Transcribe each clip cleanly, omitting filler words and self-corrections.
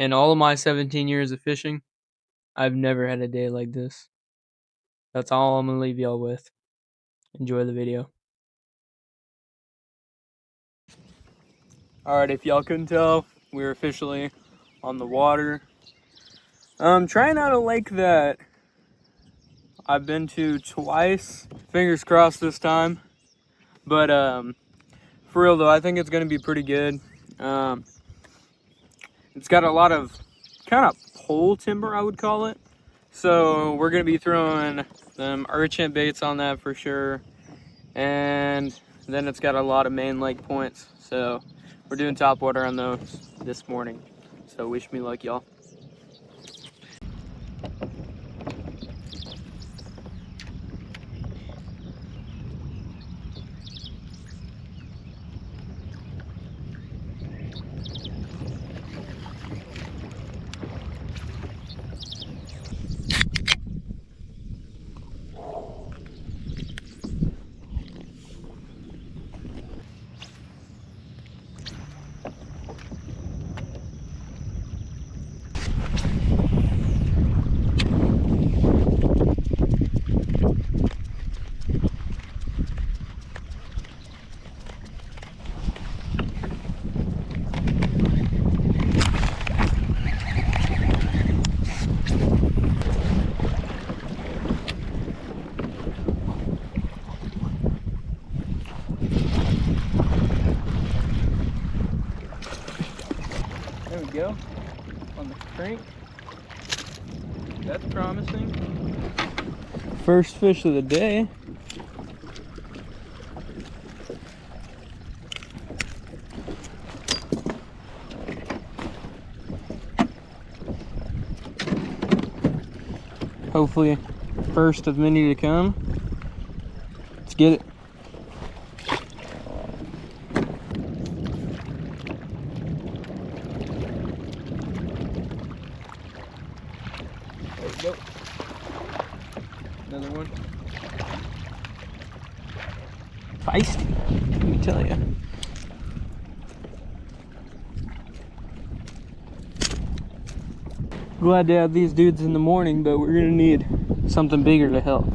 In all of my 17 years of fishing, I've never had a day like this. That's all I'm going to leave y'all with. Enjoy the video. Alright, if y'all couldn't tell, we're officially on the water. Trying out a lake that I've been to twice. Fingers crossed this time. But for real though, I think it's going to be pretty good. It's got a lot of kind of pole timber, I would call it. So we're going to be throwing some urchin baits on that for sure. And then it's got a lot of main lake points. So we're doing top water on those this morning. So wish me luck, y'all. There we go, on the crank. That's promising. First fish of the day. Hopefully, first of many to come. Let's get it. There we go. Another one. Feisty, let me tell you. Glad to have these dudes in the morning, but we're gonna need something bigger to help.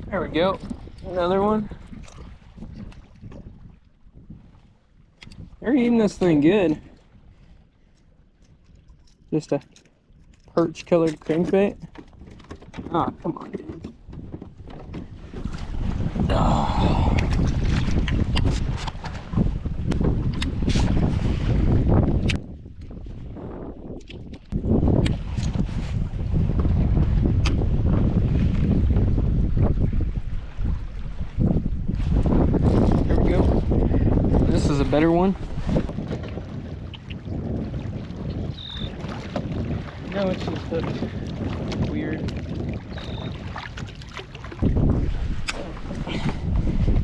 There we go. Another one. They're eating this thing good. Just a perch colored crankbait. Ah, come on, dude. Oh. There we go. This is a better one. No, it's just hooked. Weird.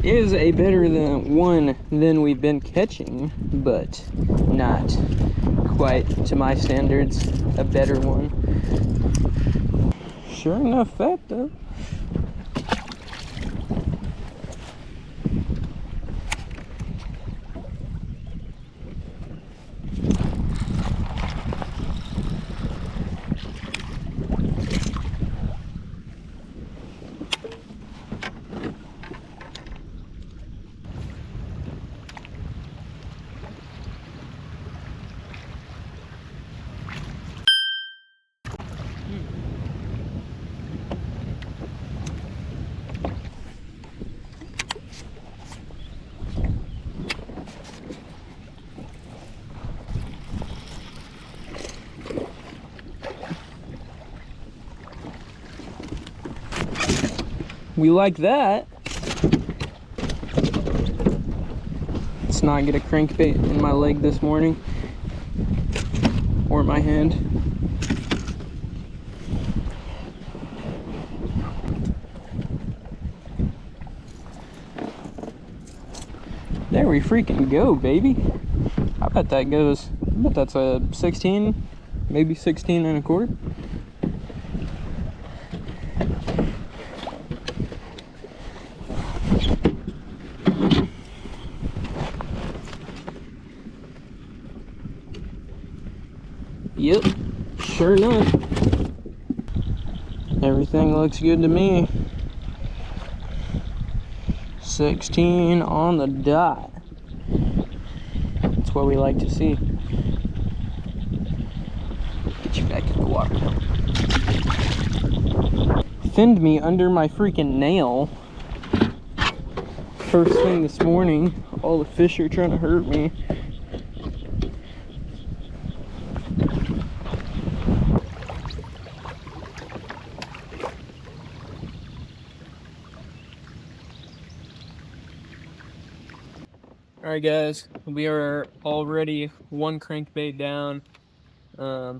Is a better one than we've been catching, but not quite to my standards. A better one. Sure enough fat though. We like that. Let's not get a crankbait in my leg this morning or my hand. There we freaking go, baby. I bet that goes, I bet that's a 16, maybe 16 and a quarter. Yep, sure enough. Everything looks good to me. 16 on the dot. That's what we like to see. Get you back in the water. Finned me under my freaking nail. First thing this morning, all the fish are trying to hurt me. Alright guys, we are already one crankbait down. I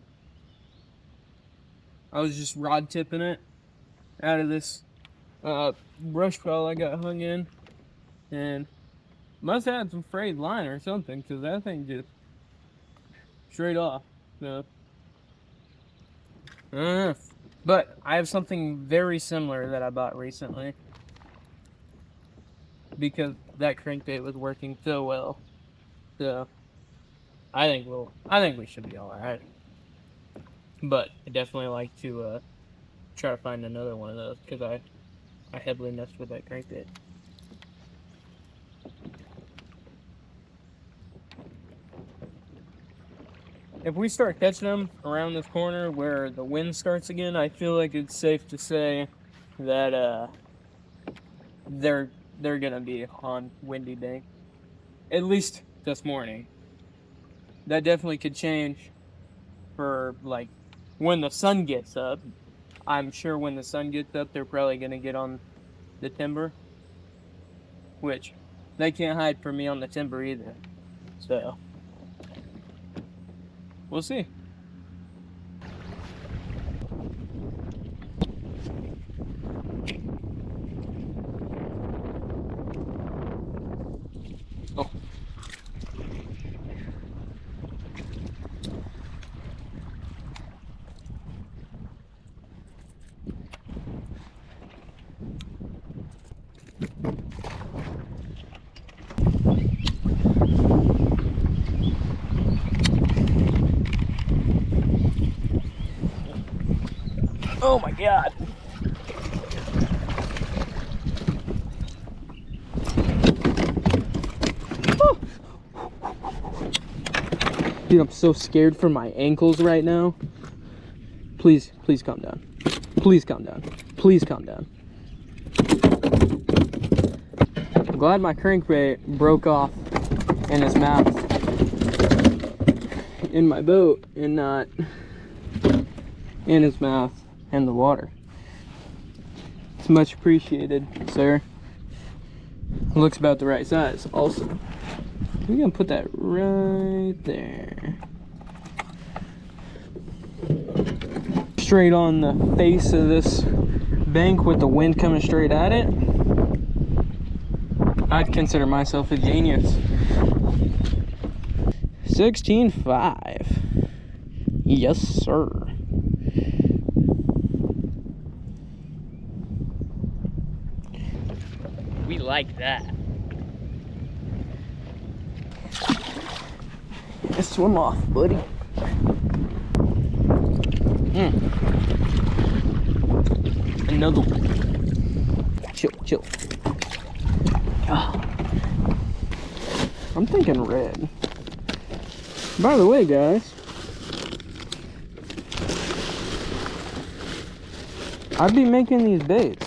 was just rod tipping it out of this brush pile I got hung in, and must have had some frayed line or something, because that thing just straight off. So, but I have something very similar that I bought recently, because that crankbait was working so well. So I think we should be all right. But I definitely like to try to find another one of those, because I heavily messed with that crankbait. If we start catching them around this corner where the wind starts again, I feel like it's safe to say that they're gonna be on windy bank, at least this morning. That definitely could change for like when the sun gets up. I'm sure when the sun gets up, they're probably gonna get on the timber, which they can't hide from me on the timber either. So we'll see. Oh. Oh my God. Dude, I'm so scared for my ankles right now. Please calm down. Please calm down. Please calm down. I'm glad my crankbait broke off in his mouth in my boat and not in his mouth in the water. It's much appreciated, sir. It looks about the right size also. We're gonna put that right there. Straight on the face of this bank with the wind coming straight at it. I'd consider myself a genius. 16.5. Yes, sir. We like that. Just swim off, buddy. Another one. Chill. Oh. I'm thinking red. By the way, guys, I'd be making these baits.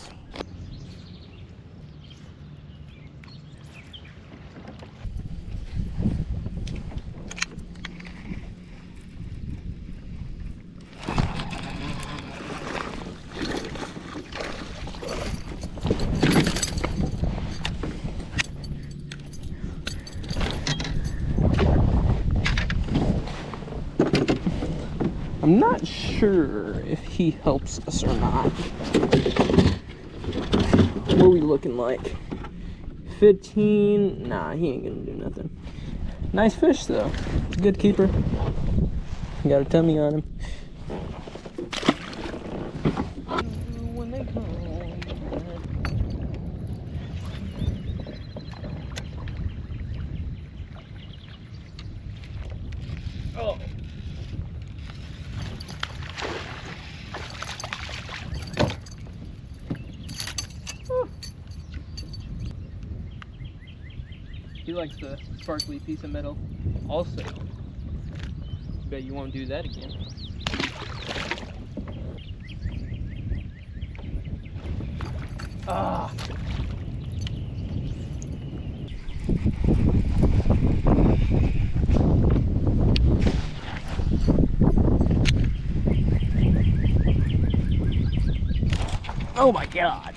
I'm not sure if he helps us or not. What are we looking like? 15? Nah, he ain't gonna do nothing. Nice fish though. Good keeper. Got a tummy on him. When they come. Oh. He likes the sparkly piece of metal also. Bet you won't do that again. Ah. Oh my God.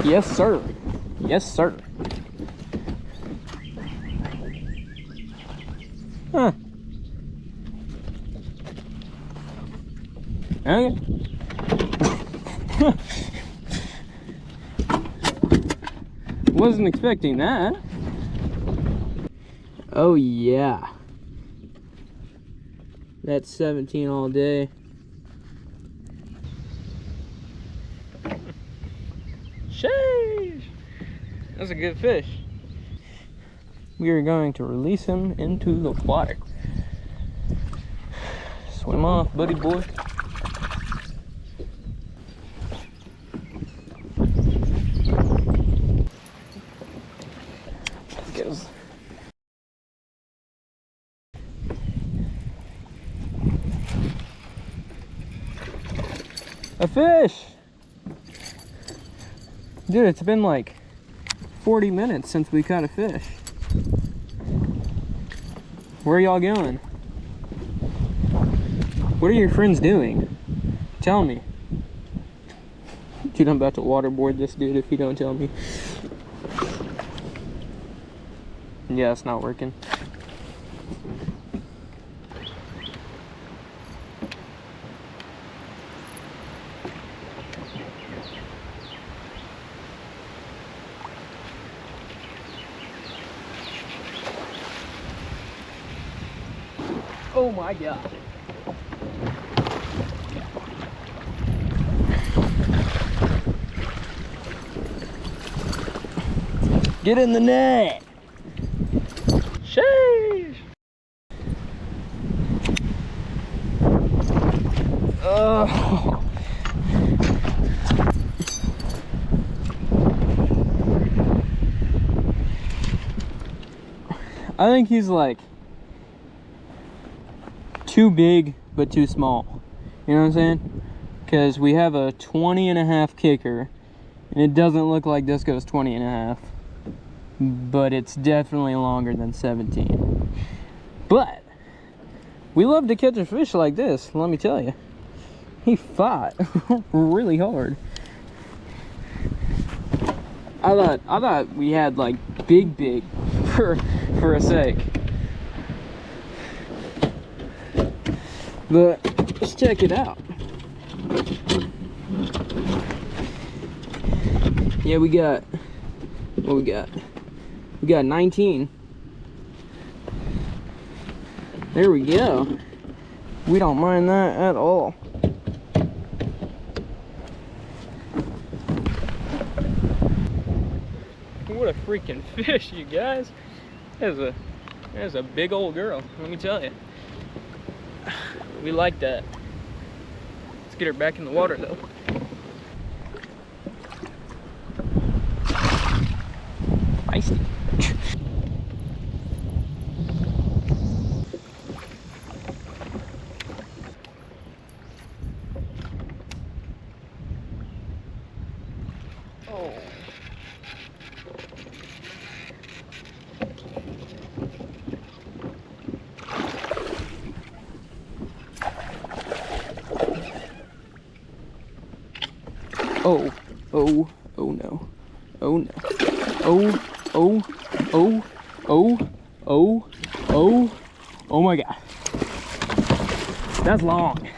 Yes, sir. Yes, sir. Huh. Okay. Wasn't expecting that. Oh yeah. That's 17 all day. Sheesh. That's a good fish. We are going to release him into the water. Swim off, buddy boy. Goes. A fish! Dude, it's been like 40 minutes since we caught a fish. Where are y'all going? What are your friends doing? Tell me. Dude, I'm about to waterboard this dude if you don't tell me. Yeah, it's not working. Oh my God. Get in the net. Sheesh. Oh. I think he's like too big but too small. You know what I'm saying? Because we have a 20.5 kicker and it doesn't look like this goes 20.5, but it's definitely longer than 17. But we love to catch a fish like this, let me tell you. He fought really hard. I thought we had like big for a sec. But let's check it out. Yeah, we got, what we got? We got 19. There we go. We don't mind that at all. What a freaking fish, you guys. That's a big old girl, let me tell you. We like that. Let's get her back in the water though. Feisty. Oh. Oh, oh, oh no. Oh no. Oh, oh, oh, oh, oh, oh, oh my God. That's long.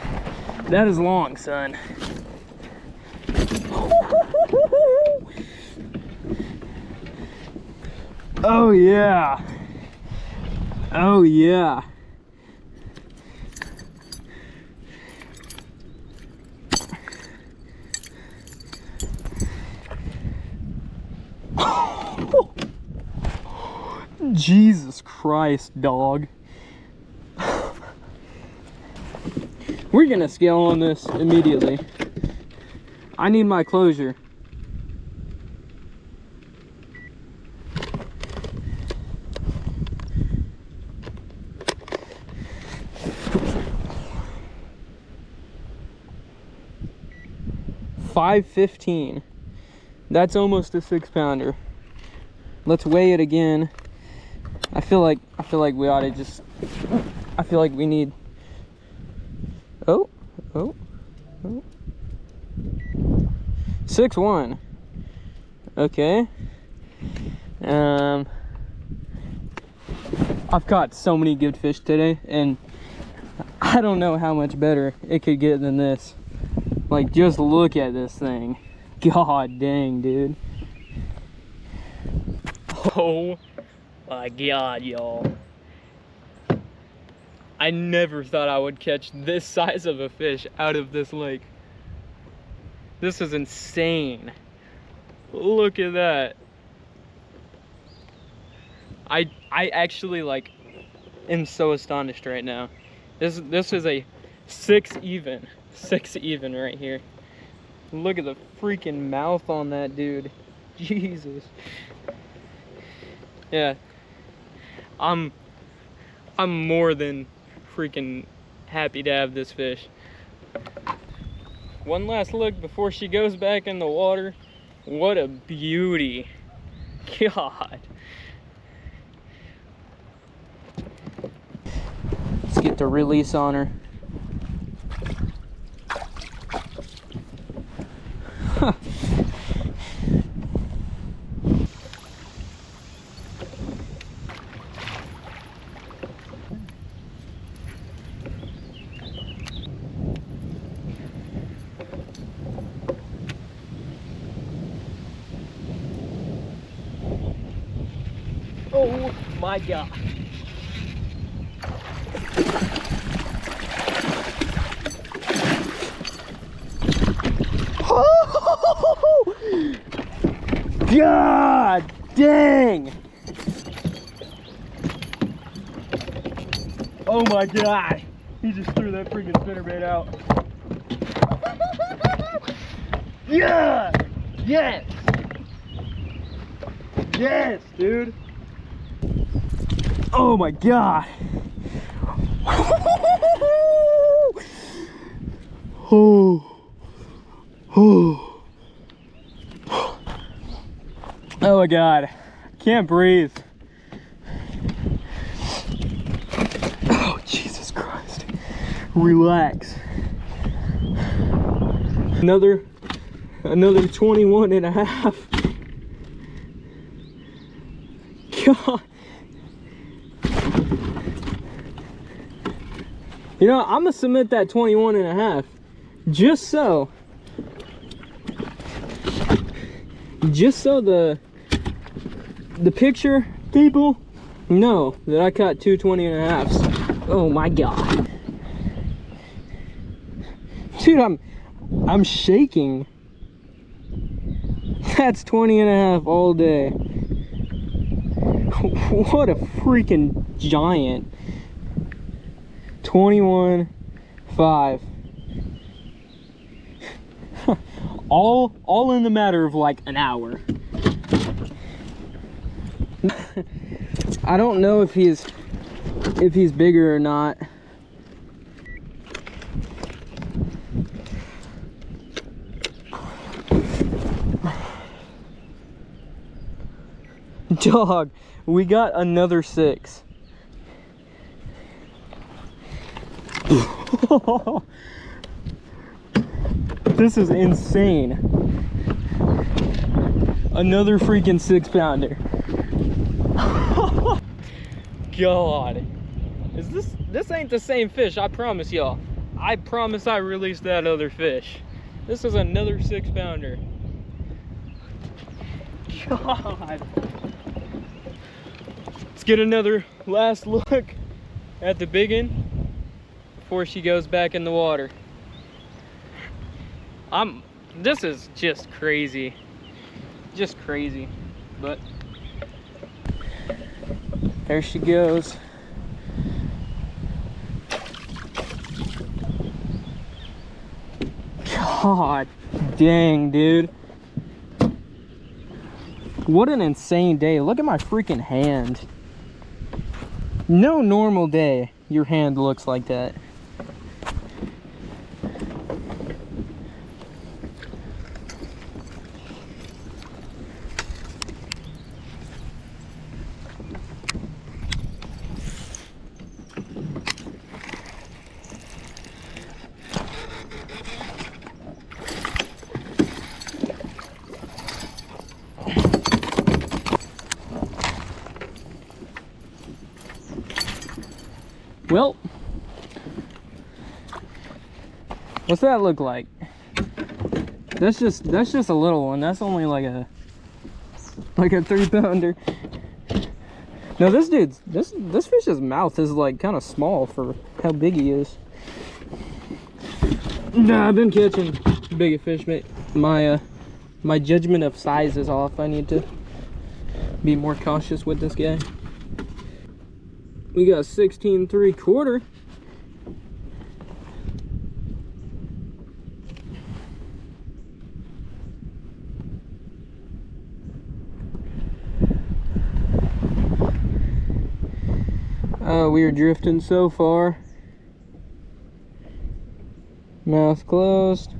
That is long, son. Oh yeah. Oh yeah. Jesus Christ, dog. We're gonna scale on this immediately. I need my closure. $5.15. That's almost a 6-pounder. Let's weigh it again. I feel like we ought to just. I feel like we need. Oh. 6.1. Okay. I've caught so many good fish today, and I don't know how much better it could get than this. Like, just look at this thing. God dang, dude. Oh my God, y'all. I never thought I would catch this size of a fish out of this lake. This is insane. Look at that. I actually like am so astonished right now. This is a 6 even right here. Look at the freaking mouth on that dude. Jesus. Yeah. I'm more than freaking happy to have this fish. One last look before she goes back in the water. What a beauty. God. Let's get the release on her. Huh. Oh my God. Oh! God dang. Oh my God. He just threw that freaking spinnerbait out. Yeah! Yes! Yes, dude! Oh my God! Oh my God, can't breathe. Oh, Jesus Christ. Relax. Another 21 and a half. God. You know, I'm gonna submit that 21 and a half just so the picture people know that I caught 2 20 and a halves. Oh my God. Dude, I'm shaking. That's 20 and a half all day. What a freaking giant. 21.5. all in the matter of like an hour. I don't know if he's bigger or not. Dog, we got another 6. This is insane. Another freaking 6-pounder. God. This ain't the same fish, I promise y'all. I promise I released that other fish. This is another 6-pounder. God. Let's get another last look at the biggin before she goes back in the water. This is just crazy. Just crazy. But there she goes. God dang, dude. What an insane day. Look at my freaking hand. No normal day, your hand looks like that. Well, what's that look like? That's just a little one. That's only like a 3-pounder. No, this fish's mouth is like kind of small for how big he is. Nah, I've been catching bigger fish, mate. My judgment of size is off. I need to be more cautious with this guy. We got 16 3/4. Oh, we are drifting so far. Mouth closed.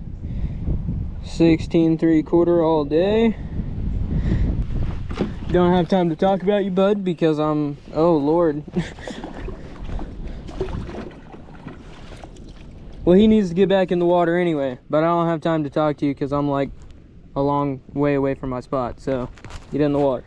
16 3/4 all day. Don't have time to talk about you, bud, because I'm, oh Lord. Well, he needs to get back in the water anyway, but I don't have time to talk to you because I'm like a long way away from my spot, so get in the water.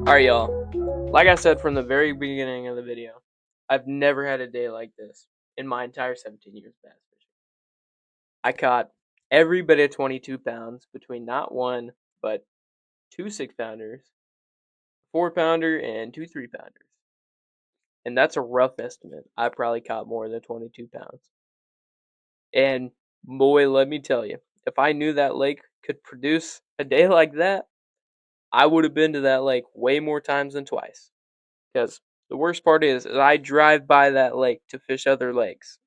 Alright, y'all. Like I said from the very beginning of the video, I've never had a day like this in my entire 17 years of bass fishing. I caught every bit of 22 pounds between not one, but 2 6-pounders, 4-pounder, and 2 3-pounders. And that's a rough estimate. I probably caught more than 22 pounds. And boy, let me tell you, if I knew that lake could produce a day like that, I would have been to that lake way more times than twice. Because the worst part is I drive by that lake to fish other lakes.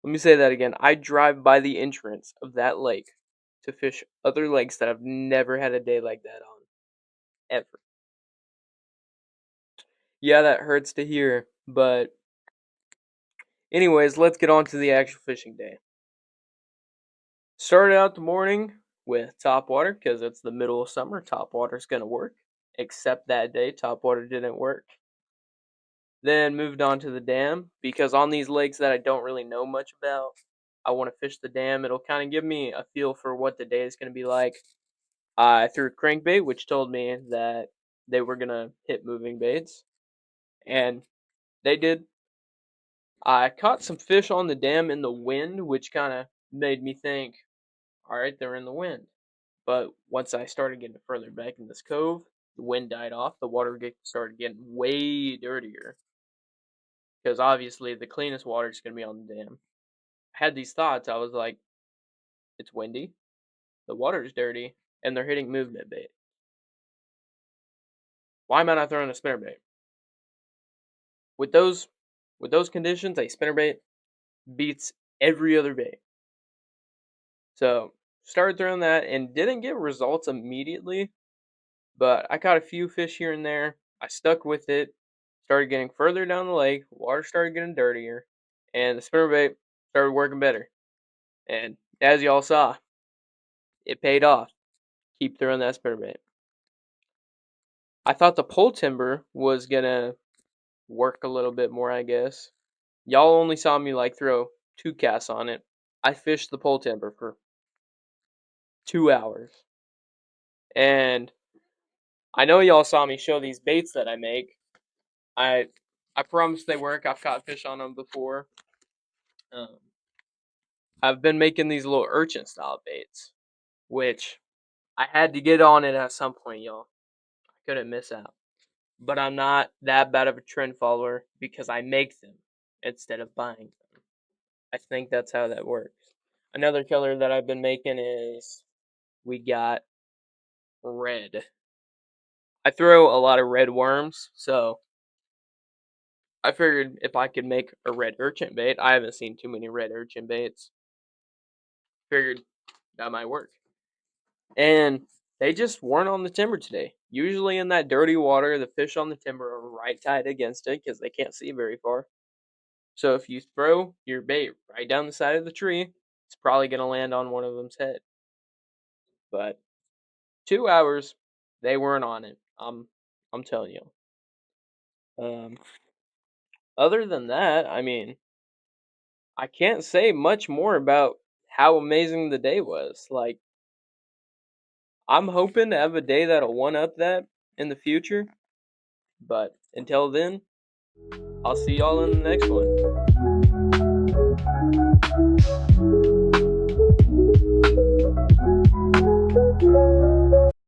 Let me say that again. I drive by the entrance of that lake to fish other lakes that I've never had a day like that on. Ever. Yeah, that hurts to hear, but anyways, let's get on to the actual fishing day. Started out the morning with top water because it's the middle of summer. Top water's going to work. Except that day, top water didn't work. Then moved on to the dam because on these lakes that I don't really know much about, I want to fish the dam. It'll kind of give me a feel for what the day is going to be like. I threw a crankbait, which told me that they were going to hit moving baits, and they did. I caught some fish on the dam in the wind, which kind of made me think, all right, they're in the wind. But once I started getting further back in this cove, the wind died off. The water started getting way dirtier because obviously the cleanest water is going to be on the dam. I had these thoughts. I was like, it's windy, the water is dirty, and they're hitting movement bait. Why am I not throwing a spinnerbait? With those conditions, a spinnerbait beats every other bait. So started throwing that and didn't get results immediately, but I caught a few fish here and there. I stuck with it, started getting further down the lake, water started getting dirtier, and the spinnerbait started working better. And as y'all saw, it paid off. Keep throwing that spinnerbait. I thought the pole timber was gonna work a little bit more, I guess. Y'all only saw me like throw 2 casts on it. I fished the pole timber for 2 hours. And I know y'all saw me show these baits that I make. I I promise they work. I've caught fish on them before. Um, I've been making these little urchin style baits, which I had to get on it at some point, y'all. I couldn't miss out. But I'm not that bad of a trend follower because I make them instead of buying them. I think that's how that works. Another color that I've been making is we got red. I throw a lot of red worms, so I figured if I could make a red urchin bait, I haven't seen too many red urchin baits. Figured that might work. And they just weren't on the timber today. Usually in that dirty water, the fish on the timber are right tied against it because they can't see very far. So if you throw your bait right down the side of the tree, it's probably going to land on one of them's head. But 2 hours, they weren't on it. I'm telling you. Other than that, I mean, I can't say much more about how amazing the day was. Like, I'm hoping to have a day that'll one up that in the future. But until then, I'll see y'all in the next one.